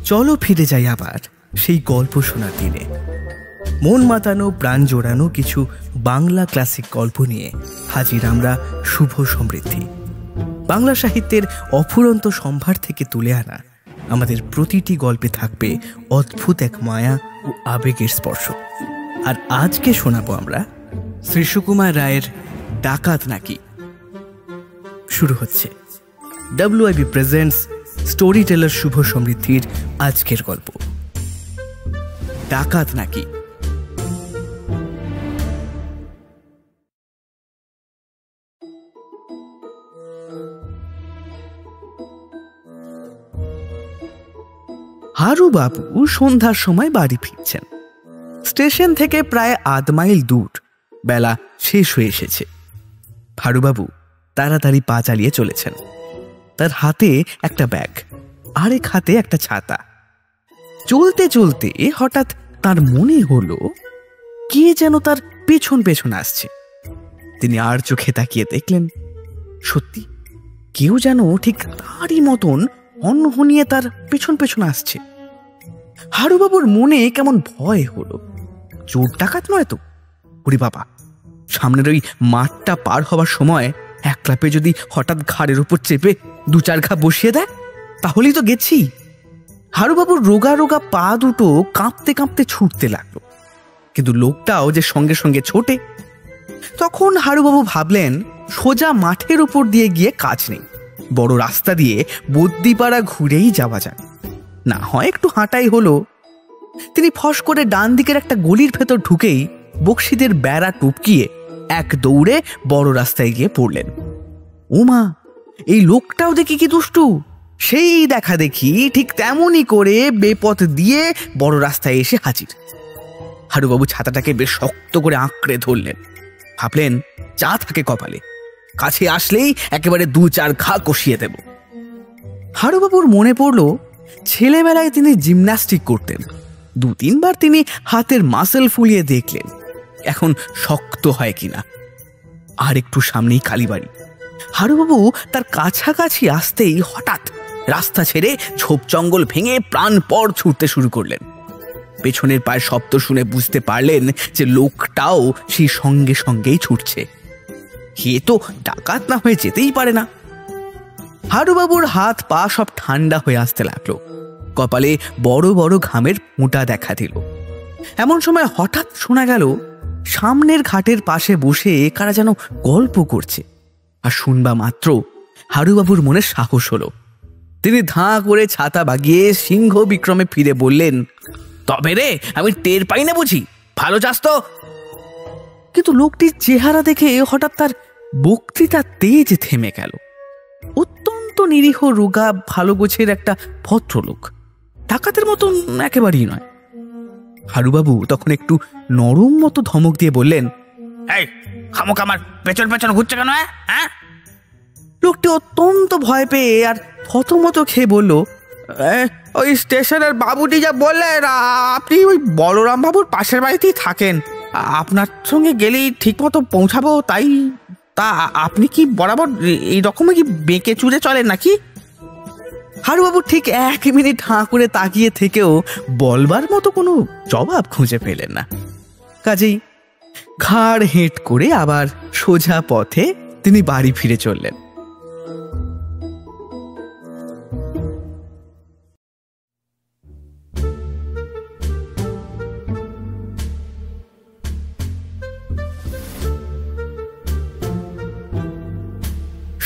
চলো ফিরে যাই আবার সেই গল্প শোনার দিনে। মন মাতানো প্রাণ জোড়ানো কিছু বাংলা ক্লাসিক গল্প নিয়ে হাজির আমরা শুভ সমৃদ্ধি। বাংলা সাহিত্যের অফুরন্ত সম্ভার থেকে তুলে আনা আমাদের প্রতিটি গল্পে থাকবে অদ্ভুত এক মায়া ও আবেগের স্পর্শ। আর আজকে শোনাবো আমরা শ্রী সুকুমার রায়ের ডাকাত নাকি। শুরু হচ্ছে WIB প্রেজেন্টস স্টোরি টেলার শুভ সমৃদ্ধির আজকের গল্প ডাকাত নাকি। হারু বাবু সন্ধ্যার সময় বাড়ি ফিরছেন। স্টেশন থেকে প্রায় আধ মাইল দূর। বেলা শেষ হয়ে এসেছে। হারুবাবু তাড়াতাড়ি পা চালিয়ে চলেছেন। তার হাতে একটা ব্যাগ, আরেক হাতে একটা ছাতা। চলতে চলতে হঠাৎ তার মনে হলো কে যেন তার পেছন পেছন আসছে। তিনি আর চোখে তাকিয়ে দেখলেন, সত্যি কেউ যেন ঠিক তারই মতন হনহনিয়ে তার পেছন পেছন আসছে। হারুবাবুর মনে কেমন ভয় হলো। চোর ডাকাত নয় তো? ওরে বাবা, সামনের ওই মাঠটা পার হবার সময় এক ক্লাপে যদি হঠাৎ ঘাড়ের উপর চেপে 2-4 ঘা বসিয়ে দেয় তাহলেই তো গেছি। হারুবাবুর রোগা রোগা পা দুটো কাঁপতে কাঁপতে ছুটতে লাগলো। কিন্তু লোকটাও যে সঙ্গে সঙ্গে ছোটে। তখন হারুবাবু ভাবলেন সোজা মাঠের উপর দিয়ে গিয়ে কাজ নেই, বড় রাস্তা দিয়ে বদ্যিপাড়া ঘুরেই যাওয়া যায়, না হয় একটু হাঁটাই হলো। তিনি ফস করে ডান দিকের একটা গলির ভেতর ঢুকেই বক্সিদের বেড়া টপকিয়ে এক দৌড়ে বড় রাস্তায় গিয়ে পড়লেন। ওমা, এই লোকটাও দেখি কি দুষ্টু! সেই দেখা দেখি ঠিক তেমনই করে বেপথ দিয়ে বড় রাস্তায় এসে হাজির। হারুবাবু ছাতাটাকে বেশ শক্ত করে আঁকড়ে ধরলেন। ভাবলেন যা থাকে কপালে, কাছে আসলেই একেবারে 2-4 ঘা কষিয়ে দেব। হারুবাবুর মনে পড়ল ছেলেবেলায় তিনি জিমন্যাস্টিক করতেন। 2-3 বার তিনি হাতের মাসেল ফুলিয়ে দেখলেন এখন শক্ত হয় কিনা। আর একটু সামনেই কালীবাড়ি। হারুবাবু তার কাছাকাছি আসতেই হঠাৎ রাস্তা ছেড়ে ঝোপ জঙ্গল ভেঙে প্রাণপর ছুটতে শুরু করলেন। পেছনের পায়ের শব্দ শুনে বুঝতে পারলেন যে লোকটাও সেই সঙ্গে সঙ্গেই ছুটছে। এ তো ডাকাত না হয়ে যেতেই পারে না। হারুবাবুর হাত পা সব ঠান্ডা হয়ে আসতে লাগলো। কপালে বড় বড় ঘামের ফোঁটা দেখা দিল। এমন সময় হঠাৎ শোনা গেল সামনের ঘাটের পাশে বসে কারা যেন গল্প করছে। আর শুনবা মাত্র হারুবাবুর মনে সাহস হলো। তিনি ধাঁ করে ছাতা বাগিয়ে সিংহ বিক্রমে ফিরে বললেন, তবে রে, আমি টের পাই না বুঝি? ভালো চাস তো? কিন্তু লোকটির চেহারা দেখে হঠাৎ তার বক্তৃতার তেজ থেমে গেল। অত্যন্ত নিরীহ রোগা ভালো গোছের একটা ভদ্রলোক, ডাকাতের মতন একেবারেই নয়। হারুবাবু তখন একটু নরম মতো ধমক দিয়ে বললেন, এই খামোক আমার পেছন পেছন ঘুরছে কেন? হ্যাঁ? লোকটি অত্যন্ত ভয় পেয়ে আর থতমত খেয়ে বলল, ওই স্টেশনের বাবুটি যা বললেন, আপনি ওই বলরাম বাবুর পাশের বাড়িতেই থাকেন, আপনার সঙ্গে গেলেই ঠিক মতো পৌঁছাবো। তাই তা আপনি কি বরাবর এই রকমই কি বেঁকে চুরে চলেন নাকি? হারুবাবু ঠিক 1 মিনিট হাঁ করে তাকিয়ে থেকেও বলবার মতো কোনো জবাব খুঁজে পেলেন না। কাজেই ঘাড় হেঁট করে আবার সোজা পথে তিনি বাড়ি ফিরে চললেন।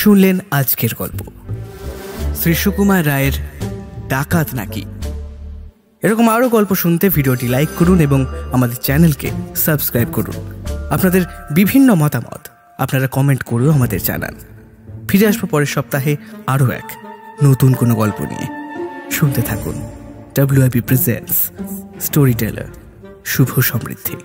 শুনলেন আজকের গল্প শ্রী সুকুমার রায়ের ডাকাত নাকি। এরকম আরও গল্প শুনতে ভিডিওটি লাইক করুন এবং আমাদের চ্যানেলকে সাবস্ক্রাইব করুন। আপনাদের বিভিন্ন মতামত আপনারা কমেন্ট করেও আমাদের জানান। ফিরে আসবো পরের সপ্তাহে আরও এক নতুন কোনো গল্প নিয়ে। শুনতে থাকুন WIB প্রেজেন্টস স্টোরি টেলার শুভ সমৃদ্ধি।